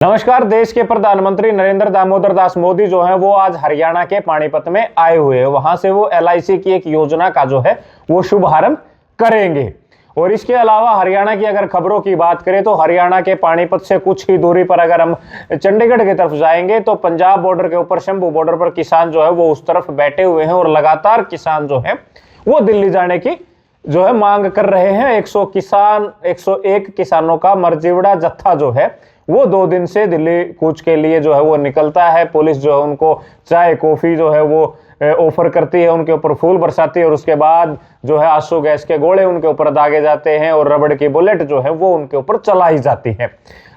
नमस्कार। देश के प्रधानमंत्री नरेंद्र दामोदर दास मोदी जो है वो आज हरियाणा के पानीपत में आए हुए हैं। वहां से वो LIC की एक योजना का जो है वो शुभारंभ करेंगे। और इसके अलावा हरियाणा की अगर खबरों की बात करें तो हरियाणा के पानीपत से कुछ ही दूरी पर अगर हम चंडीगढ़ की तरफ जाएंगे तो पंजाब बॉर्डर के ऊपर शंभू बॉर्डर पर किसान जो है वो उस तरफ बैठे हुए हैं और लगातार किसान जो है वो दिल्ली जाने की जो है मांग कर रहे हैं। 101 किसानों का मरजीवड़ा जत्था जो है वो 2 दिन से दिल्ली कूच के लिए जो है वो निकलता है। पुलिस जो है उनको चाय कॉफी जो है वो ऑफर करती है, उनके ऊपर फूल बरसाती है और उसके बाद जो है आंसू गैस के गोले उनके ऊपर दागे जाते हैं और रबड़ की बुलेट जो है वो उनके ऊपर चलाई जाती है।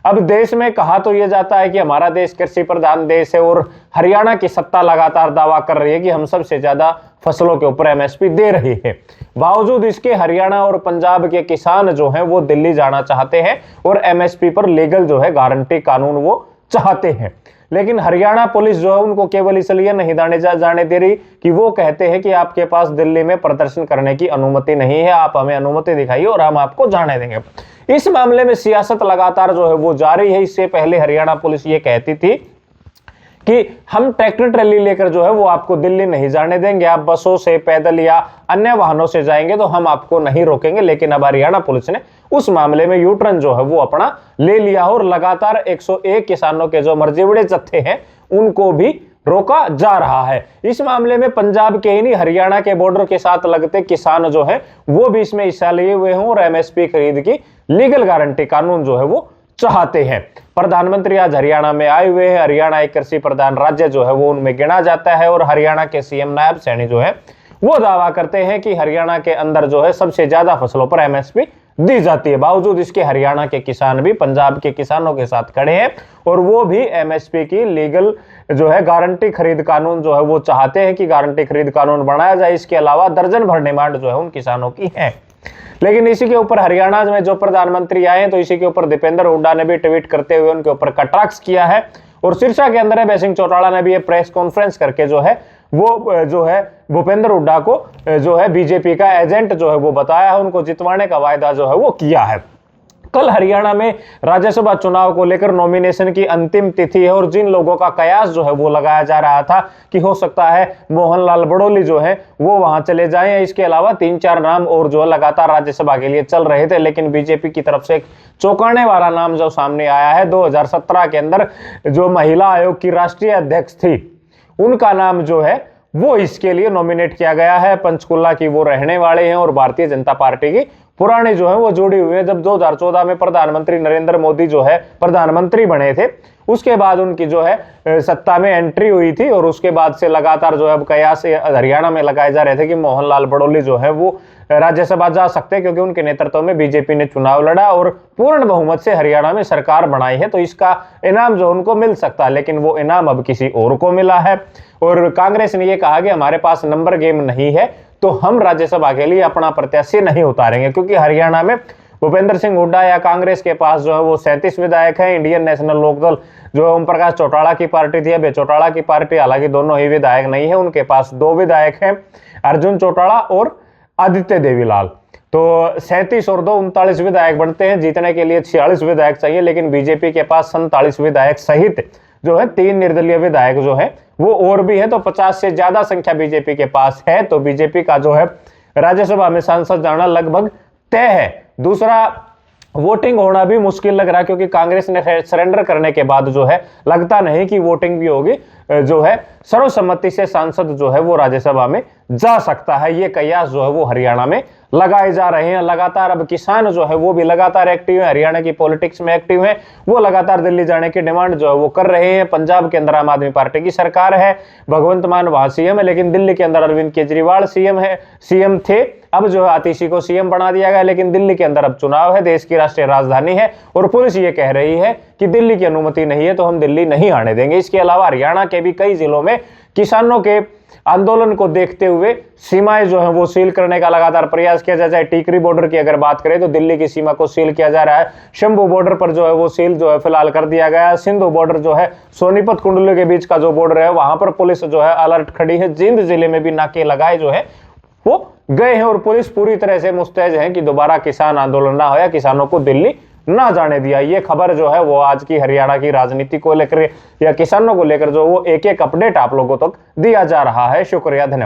अब देश में कहा तो यह जाता है कि हमारा देश कृषि प्रधान देश है और हरियाणा की सत्ता लगातार दावा कर रही है कि हम सबसे ज्यादा फसलों के ऊपर MSP दे रही है। बावजूद इसके हरियाणा और पंजाब के किसान जो हैं वो दिल्ली जाना चाहते हैं और MSP पर लीगल जो है गारंटी कानून वो चाहते हैं। लेकिन हरियाणा पुलिस जो है उनको केवल इसलिए नहीं जाने दे रही कि वो कहते हैं कि आपके पास दिल्ली में प्रदर्शन करने की अनुमति नहीं है, आप हमें अनुमति दिखाइए और हम आपको जाने देंगे। इस मामले में सियासत लगातार जो है वो जारी है। इससे पहले हरियाणा पुलिस ये कहती थी कि हम ट्रैक्टर ट्रैली लेकर जो है वो आपको दिल्ली नहीं जाने देंगे, आप बसों से, पैदल या अन्य वाहनों से जाएंगे तो हम आपको नहीं रोकेंगे। लेकिन अब हरियाणा पुलिस ने उस मामले में यूटर्न जो है वो अपना ले लिया और लगातार 101 किसानों के जो मरजीवड़े जत्थे हैं उनको भी रोका जा रहा है। इस मामले में पंजाब के ही नहीं हरियाणा के बॉर्डर के साथ लगते किसान जो है वो भी इसमें हिस्सा लिए हुए हैं और MSP खरीद की लीगल गारंटी कानून जो है वो चाहते हैं। प्रधानमंत्री आज हरियाणा में आए हुए हैं। हरियाणा एक कृषि प्रधान राज्य जो है वो उनमें गिना जाता है और हरियाणा के CM नायब सैनी जो है वो दावा करते हैं कि हरियाणा के अंदर जो है सबसे ज्यादा फसलों पर MSP दी जाती है। बावजूद इसके हरियाणा के किसान भी पंजाब के किसानों के साथ खड़े हैं और वो भी MSP की लीगल जो है गारंटी खरीद कानून जो है वो चाहते हैं कि गारंटी खरीद कानून बनाया जाए। इसके अलावा दर्जन भर डिमांड जो है उन किसानों की है। लेकिन इसी के ऊपर हरियाणा में जो प्रधानमंत्री आए तो इसी के ऊपर दीपेंद्र हुड्डा ने भी ट्वीट करते हुए उनके ऊपर कटाक्ष किया है और सिरसा के अंदर अभय सिंह चौटाला ने भी ये प्रेस कॉन्फ्रेंस करके जो है वो जो है भूपेंद्र हुड्डा को जो है बीजेपी का एजेंट जो है वो बताया है, उनको जितवाने का वायदा जो है वो किया है। कल हरियाणा में राज्यसभा चुनाव को लेकर नॉमिनेशन की अंतिम तिथि है और जिन लोगों का कयास जो है वो लगाया जा रहा था कि हो सकता है मोहनलाल बड़ोली जो है वो वहां चले जाएं। इसके अलावा 3-4 नाम और जो लगातार राज्यसभा के लिए चल रहे थे, लेकिन बीजेपी की तरफ से एक चौंकाने वाला नाम जो सामने आया है 2017 के अंदर जो महिला आयोग की राष्ट्रीय अध्यक्ष थी उनका नाम जो है वो इसके लिए नॉमिनेट किया गया है। पंचकुला की वो रहने वाले हैं और भारतीय जनता पार्टी की पुराने जो है वो जुड़ी हुई है। जब 2014 में प्रधानमंत्री नरेंद्र मोदी जो है प्रधानमंत्री बने थे उसके बाद उनकी जो है सत्ता में एंट्री हुई थी और उसके बाद से लगातार जो है अब कयास हरियाणा में लगाए जा रहे थे कि मोहनलाल बड़ोली जो है वो राज्यसभा जा सकते हैं क्योंकि उनके नेतृत्व में बीजेपी ने चुनाव लड़ा और पूर्ण बहुमत से हरियाणा में सरकार बनाई है तो इसका इनाम जो उनको मिल सकता है। लेकिन वो इनाम अब किसी और को मिला है और कांग्रेस ने यह कहा कि हमारे पास नंबर गेम नहीं है तो हम राज्यसभा के लिए अपना प्रत्याशी नहीं उतारेंगे, क्योंकि हरियाणा में भूपेंद्र सिंह हुड्डा या कांग्रेस के पास जो है वो 37 विधायक हैं। इंडियन नेशनल लोकदल जो है ओम प्रकाश चौटाला की पार्टी थी, अब चौटाला की पार्टी, हालांकि दोनों ही विधायक नहीं है, उनके पास 2 विधायक हैं, अर्जुन चौटाला और आदित्य देवीलाल। तो 37 और 2 39 विधायक बनते हैं। जीतने के लिए 46 विधायक चाहिए, लेकिन बीजेपी के पास 47 विधायक सहित जो है 3 निर्दलीय विधायक जो है वो और भी है, तो 50 से ज्यादा संख्या बीजेपी के पास है। तो बीजेपी का जो है राज्यसभा में सांसद जाना लगभग तय है। दूसरा, वोटिंग होना भी मुश्किल लग रहा है क्योंकि कांग्रेस ने सरेंडर करने के बाद जो है लगता नहीं कि वोटिंग भी होगी। जो है सर्वसम्मति से सांसद जो है वो राज्यसभा में जा सकता है। ये कयास जो है वो हरियाणा में लगाए जा रहे हैं। लगातार अब किसान जो है वो भी लगातार एक्टिव है, हरियाणा की पॉलिटिक्स में एक्टिव है, वो लगातार दिल्ली जाने की डिमांड जो है वो कर रहे हैं। पंजाब के अंदर आम आदमी पार्टी की सरकार है, भगवंत मान वहां CM है, लेकिन दिल्ली के अंदर अरविंद केजरीवाल CM थे। अब जो है आतिशी को CM बना दिया गया, लेकिन दिल्ली के अंदर अब चुनाव है, देश की राष्ट्रीय राजधानी है और पुलिस ये कह रही है कि दिल्ली की अनुमति नहीं है तो हम दिल्ली नहीं आने देंगे। इसके अलावा हरियाणा के भी कई जिलों में किसानों के आंदोलन को देखते हुए सीमाएं जो है वो सील करने का लगातार प्रयास किया जा रहा है। टीकरी बॉर्डर की अगर बात करें तो दिल्ली की सीमा को सील किया जा रहा है। शंभू बॉर्डर पर जो है वो सील जो है फिलहाल कर दिया गया है। सिंधु बॉर्डर जो है सोनीपत कुंडली के बीच का जो बॉर्डर है वहां पर पुलिस जो है अलर्ट खड़ी है। जींद जिले में भी नाके लगाए जो है वो गए हैं और पुलिस पूरी तरह से मुस्तैद है कि दोबारा किसान आंदोलन ना हो या किसानों को दिल्ली ना जाने दिया। ये खबर जो है वो आज की हरियाणा की राजनीति को लेकर या किसानों को लेकर जो वो एक एक अपडेट आप लोगों तक दिया जा रहा है। शुक्रिया, धन्यवाद।